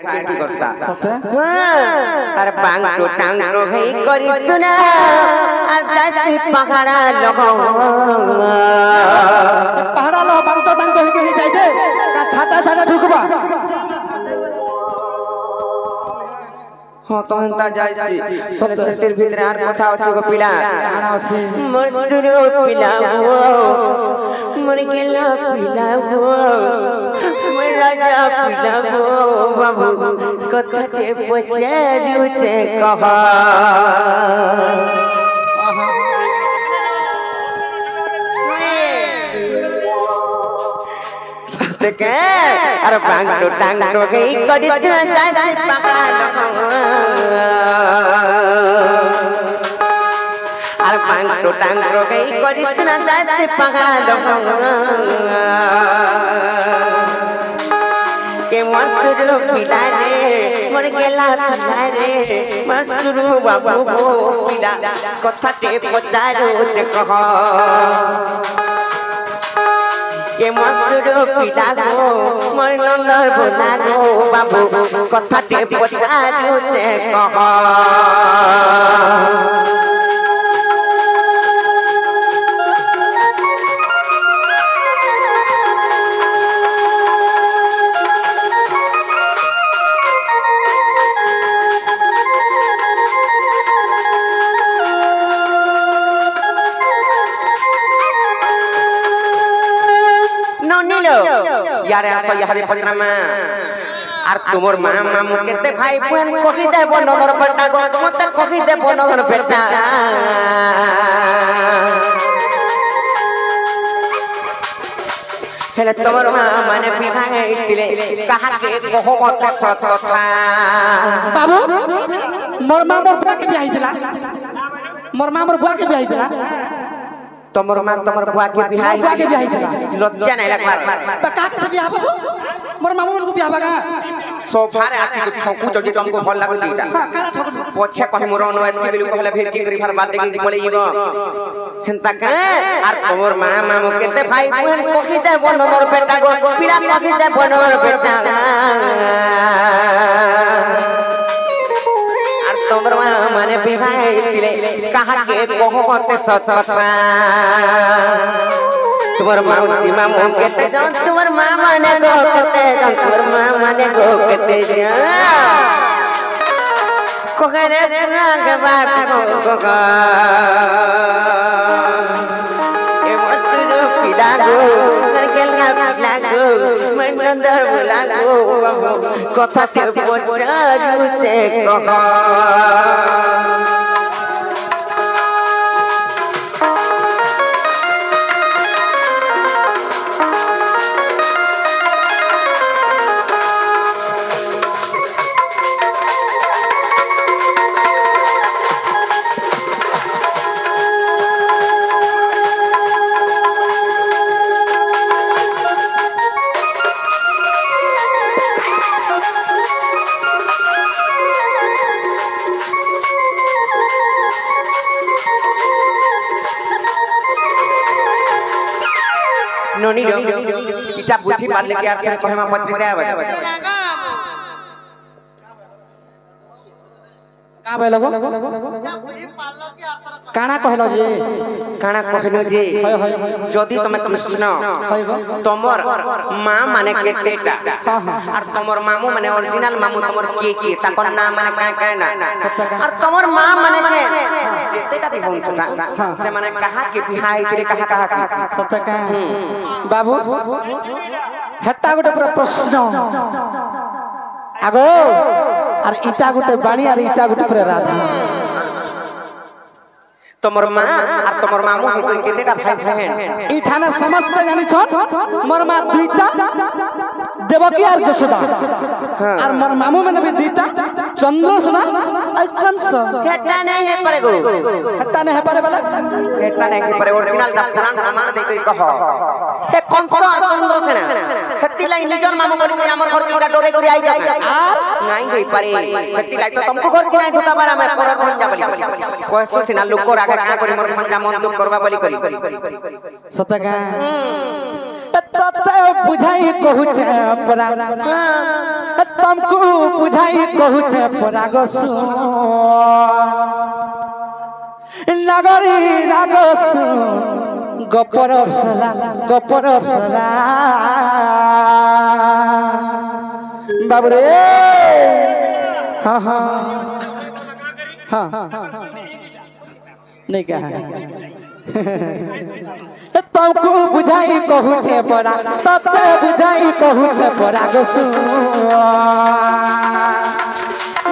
फाटी करसा सते अरे बांग तो टांग तो गई करी सुना दस पहाड़ा लगो पहाड़ा लो बांग तो के नहीं जाइते का छाता छाता ढुकबा हां तो हंता जायसी तले सेतिर भीतर आर कथा अछि गो पिला आना अछि मसुरो पिला हो मर गेला पिला हो मर राजा पिला हो बाबू कथा ते पचारू ते कहा के अरे बांग तो टांग तो गई करी जाय पकड़ा अरे बांग तो टांग तो गई करी जाय पकड़ा के मसुरो पिला रे मर गेला पिला रे मसुरो बाबू गो पिला कथा ते पचारो ते कह के मसुरो पिला गो मोर नंदर बोला गो बाबू कथा ते पचारो ते कह यार आसो यारे पत्रमा आर तुमर मा मामू केते भाई बहन कहि देबो नगर बेटा गो मते कहि देबो नगर बेटा हेले तुमर मा माने बिहा गइतिले कहा के कहो मत सत कथा बाबू मोर मा मोर बुआ के बियाह हितला मोर मा मोर बुआ के बियाह हितला तमर मा तमर बुआ के बियाह हितला लज्जा नहीं लगबार त का के बियाह बाबू मोर मामू मन को बियाह बागा सोफारे आसी को ठोकू जगे तुमको भल लागो जीटा हां काला ठोकू पछे कहि मोर अनुवाद के बिलु कहले फेर की करी फार बात की बोले इबो हेंता का आर तमर मा मामू केते भाई बहन कहि दे बनर बेटा गो पीड़ा कहि दे बनर बेटा आर तमर मा माने बिहाई दिले कहा के कहो मत सच कथा तुम्हार मौसी मामू केते जान तुम्हार मां माने गो केते जान तुम्हार मां माने गो केते जान कोगरे रंग बात को गा ए मसुरो पिला गो करकेला पिला गो मन अंदर बुला गो कथा ते पचारू ते कहा नोनी रो इटा बुझी पारले के अर्थ कहमा पत्रिका आवे का भइलो गो काना कहलो जे काना कहलो जे जदी तमे कृष्ण तमर मां माने केतेटा और तमर मामू माने ओरिजिनल मामू तमर के ताकर नाम माने का ना और तमर मां माने के जेतेटा भी होन सका से माने कहा के बिहाई तेरे कहा सत्य का बाबू हेटा गोटे पूरा प्रश्न आगो और इटा गोटे बाणी और इटा गोटे पूरा राधा तमर मां और तमर मामू है केतेटा भाई बहन ई थाना समस्त जानि छन मोर मां दुईटा देवकी और यशोदा और मोर मामू माने भी दुईटा चंद्रसेना और कंस हेटा नहीं है परे गो हेटा नहीं है परे वाला हेटा नहीं है परे ओरिजिनल दा पुराण प्रमाण दे कह হে কংস আর চন্দ্রসেনা হেতিলাই নিজর মামু বলি করে আমার ঘর কিরা ডরে করে আই যাবে আর নাই হই পারে হেতিলাই তো তুমকো ঘর কিনা ঢুকাবার আমি পর কোন যাব কয়সো সিনা লোকর আগে কা করে মন মন মন দুঃখ করবা বলি করি সতকা तते बुझाई कहू छे परा तुमको बुझाई कहू छे परा गसु नगरी रागसु गपर अप्सरा बाबरे हाँ हाँ हाँ नहीं कहा तुमको बुझाई कहू छे परा तते बुझाई कहू छे परा गसु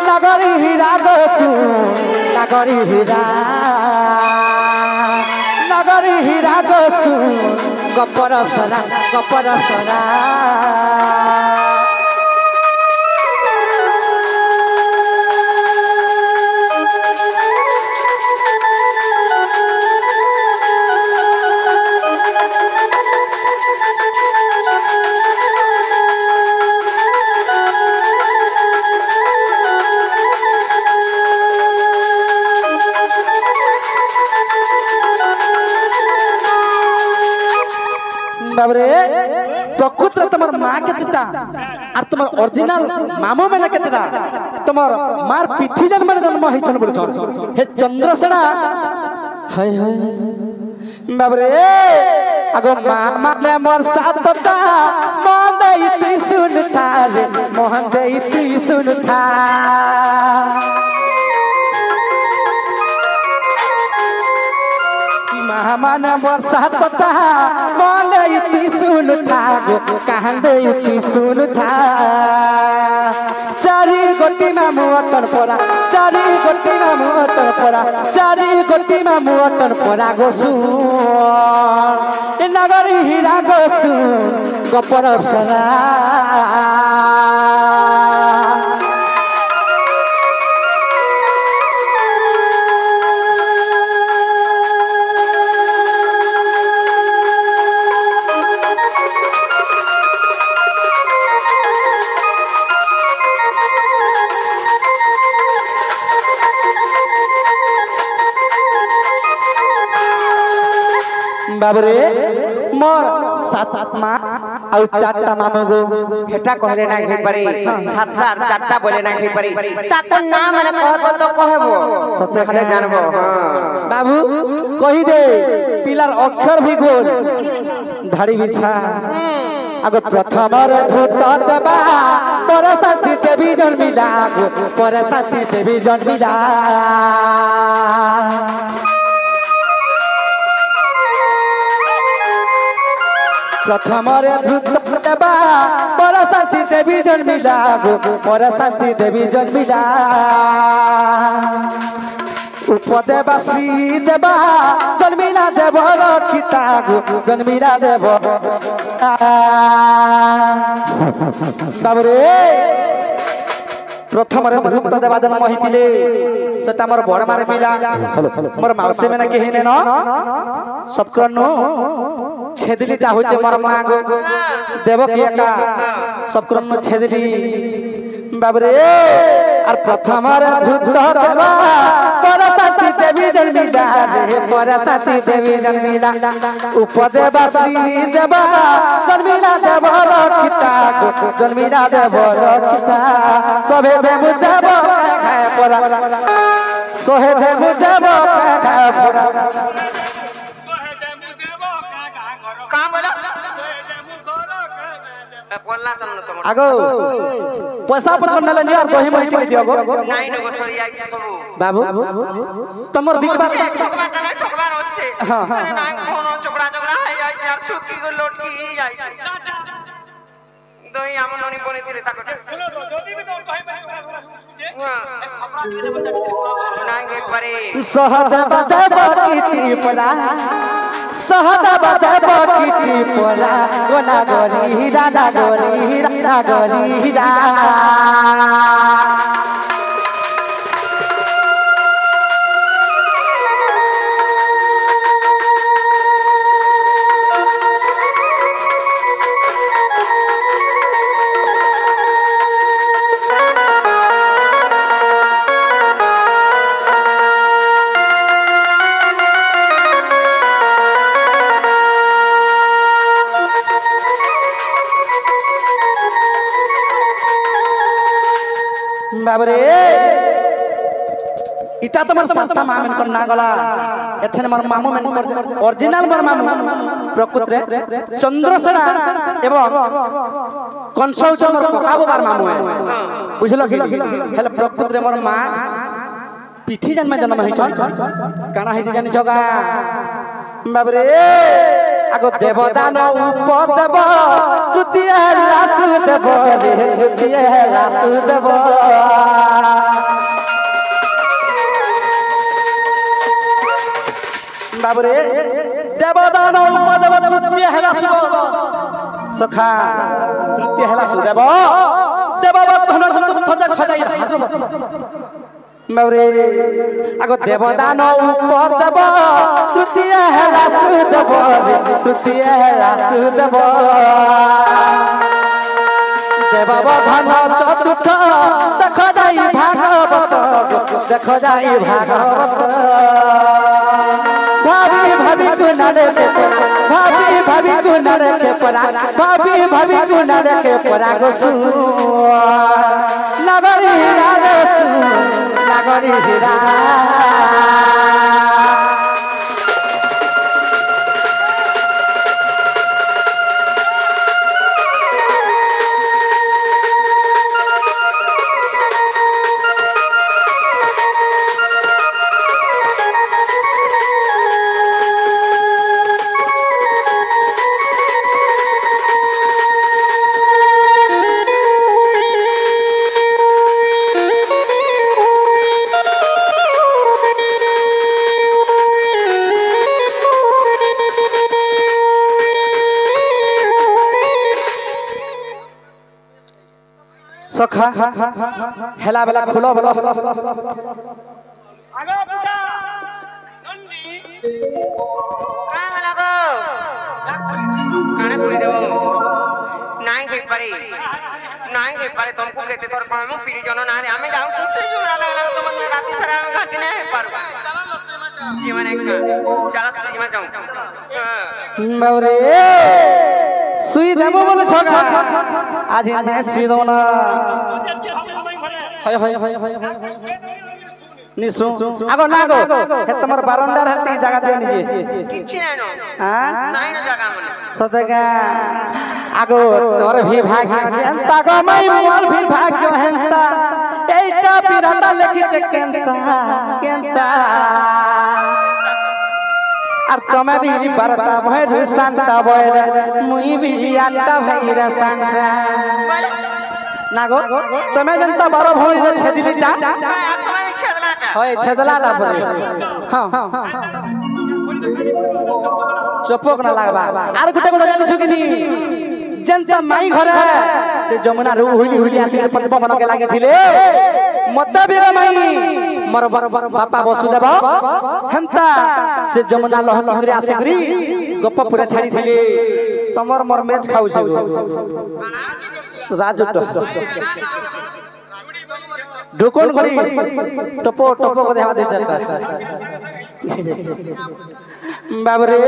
नगरी हीरा गसु नगरी हीरा गसु गपर अप्सरा बाबरे प्रकृत तुम्हार माँ केतेटा और तुम्हार ओरिजिनल मामू मैंने केतेटा तुम्हार मार पिठी जन मैंने जन्म होइछन बोलछन हे चंद्रसेना हाय हाय बाबरे अगो माँ माने मोर सातटा मोहन देई तू सुन था रे मोहन देई तू सुन था मन वर्षा तथा मन इति सुन था गो कांदे इति सुन था चारी गोटी मामू अटन परा चारी गोटी मामू अटन परा चारी गोटी मामू अटन परा गोसु नगरी हीरा गोसु गपर अप्सरा बाबरे मोर सात माँ और चारटा मामू गो हेटा कहले ना हे पारे सातटा और चारटा बोले ना हे पारे ताको नाम माने कहबो तो कहबो सत्य खाले जानबो बाबू कहि दे पिलार अक्षर भी गोल धाड़ी बिछा अगो प्रथम रे भूत देवा परसाती देवी जन्मिला गो परसाती देवी जन्मिला प्रथम रे भूत देवा परसाती देवी जन्मिला गो परसाती देवी जन्मिला उपदेवा श्री देवा जन्मिला देव रक्षिता गो जन्मिला देव बाबरे प्रथम रे भूत देवा जन्म होइतिले सेटा मोर बड़ मारे मिला मोर माउसे मेना केहि ने न सबकनु छेदलीटा होचे मोर मां गो देवकी का सबकनु छेदली बाबरे और प्रथम रे भूत देवा परसाती देवी जन्मिला रे परसाती देवी जन्मिला उपदेवा श्री देवा जन्मिला देव रक्षिता जन्मिला देव रक्षिता सभे देव देव खाए परा सोहे देव देव खाए परा का बोला बोलना तन तुम आगो पैसा पर बनले नि और दही मही टिक दियो गो নাই নো সরিয়া सब बाबू तमर बिकबार ठकबार होছে हां हां নাই কোনো চোকড়া চোকড়া হই যাই আর সুকি গো লটকি যাই দই আমন ননি বনে দিলে তাকটা শুনো যদি भी तुम कहे मैं चोकड़ा सुजे एक खबरा के देबो जटी নাই एक बारे सहदेव देव कीर्ति परा सहदेव देव कीर्ति परा गोना गोरी हीरा गोरी हीरा गोरी हीरा बाबरे इटा तो मोर सासा मां मन कर ना गला एथन मोर मामू मन कर ओरिजिनल मोर मामू प्रकृत रे चंद्रसेना एवं कंसौच मोर पकाबो बार मामू है बुझलो कि हेले प्रकृत रे मोर मां पिठी जन्म जन्म है काना है जानि जगा बाबरे आगो देवदान उपदेव तृतीय लासुदेव रे तृतीय लासुदेव बाबरे देवदान उपदेव तृतीय लासुदेव सखा तृतीय लासुदेव देववत धनुर्धर तुथ खजाई भागवत बाबरे आगो देवदान उपदेव तृतीय लासुदेव तृतीय लासुदेव देववधन चतुर्थ देख जाई भागवत देख जाई भागवत भाभी भाभी गुनारे भाभी गुनारे के परा भाभी गुनारे के परा गोसु नगरी रागसु नगरी हिरा सखा हेला बेला खुलो बोलो आगे बुदा नंदी कांग लगो काने पुरी देबो नाई के पारे तुमको कहते तोर पामो पीरी जनो ना रे हमें जाऊ से जुड़ा लगा तुम राती सारा में घाटी नहीं पारो ये माने चला सुई में जाऊं बाबरे सुई देबो बोलो छका आज ने सुई दो ना हाय हाय हाय हाय निसु आगो ना गो हे तमर बारंडार हटी जगह दे निजे किछि नानो हां नाई न जगह मने सतगा आगो तोर भी भाग्य केंता गो मई मोर भी भाग्य हेंता एटा पिराटा लेखिते केंता আর তুমি भी बरटा भैर शांता बोल मुई भी आटा भैर शांता नागो তুমি जनता 12 भई रे छेदिलीटा होय छेदलाटा परे हां चपक ना लागबा आर गुटे को जानि छु किनी जनता माई घरे से जमुना रू हुली हुली आसी पद्म बन के लागे थिले मत्ता बेरा माई मोर बापा वसुदेव हेंता से जमुना लहकी करे आसेगरी गप पूरा छाड़ी थिले तमर मोर मैच खाउ छै राजू ढुकोन घरी टपो टपो को देहा दे चलता बाबरे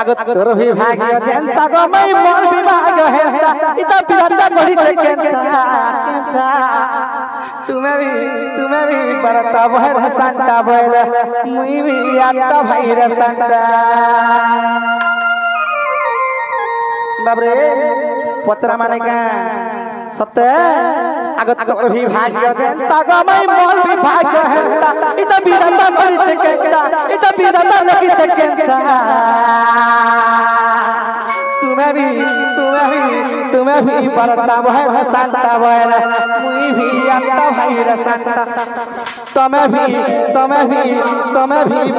आगो तोर भी भाग्य जनता गो मई मोर भी भाग्य हेंता इता पिरंदा घड़ी ते केंता तुम्हें भी बरता भैर शांता बोल मुई भी आटा भैर शांता बाबरे पत्रा माने का सत्य आगो तोर भी भाग्य जनता गो मई मोर भी भाग्य हेंता इता पिरंदा घड़ी ते केंता इता पिरंदा लगी ते केंता तुम्हें भी बरता भैर शांता बोल मुई भी आटा भैर शांता तुम्हें भी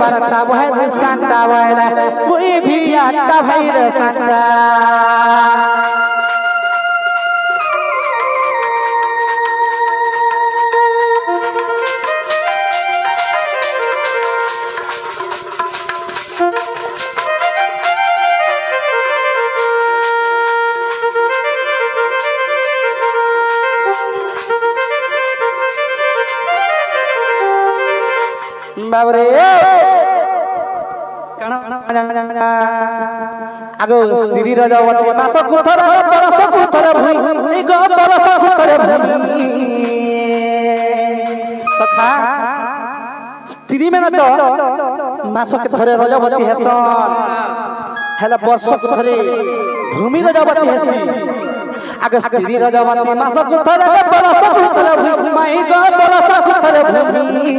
बरता भैर शांता बोल मुई भी आटा भैर शांता बाबरे आगो स्त्री रजवती मास कुथर बरस कुथर भई गो बरस कुथर भई कथा स्त्री में तो मासक थरे रजवती हेसन हेला वर्षक थरे भूमि रजवती हेसी आगे स्त्री रजवती मासक थरे बरसक थरे माई गो बरसक थरे भूमि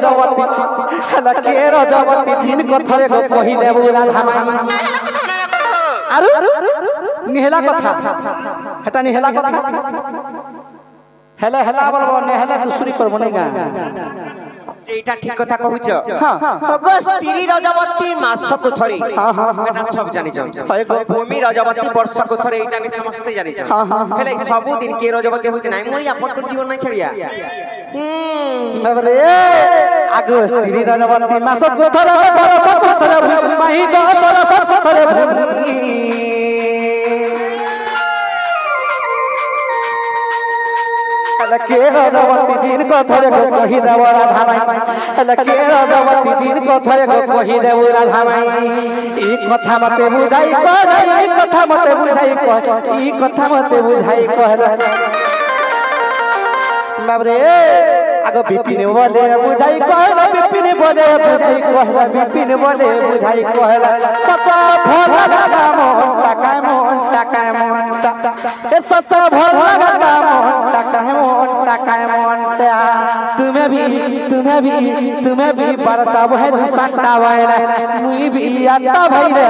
हेला के रजवती दिन को थरे को कहि देबु राधा माई आरु निहला कथा हेटा निहला कथा हेला हेला बोलबो नेहला कुसुरी करबो नै गा যে এটা ঠিক কথা কহুছ हां গো স্ত্রী রজবতী মাসক থরে এটা সব জানি যাও ভূমি রজবতী বর্ষক থরে এটা আমি সমস্ত জানি যাও হেলে সবু দিন কে রজবতী হইছে নাই মই আপন জীবন নাই ছড়িয়া अरे आगो स्त्री रजवती मासक थरे बरसक थरे माई गो बरसक थरे भूमि के रजवती दिन को थरे को कहि देव राधा माई के रजवती दिन को थरे को कहि देव राधा माई ई कथा मते बुझाई कर ई कथा मते बुझाई कर ई कथा मते बुझाई कहला बाबरे आगो बिपिन बोले बुझाई कहला बिपिन बोले बुझाई कहला बिपिन बोले बुझाई कहला सता भोला दादा मोहन टाका मोहन ए सता भोला दादा मोहन टाका मोहन तुम्हें भी बरता बहन सट्टा बहन मुई भी आता भाई रे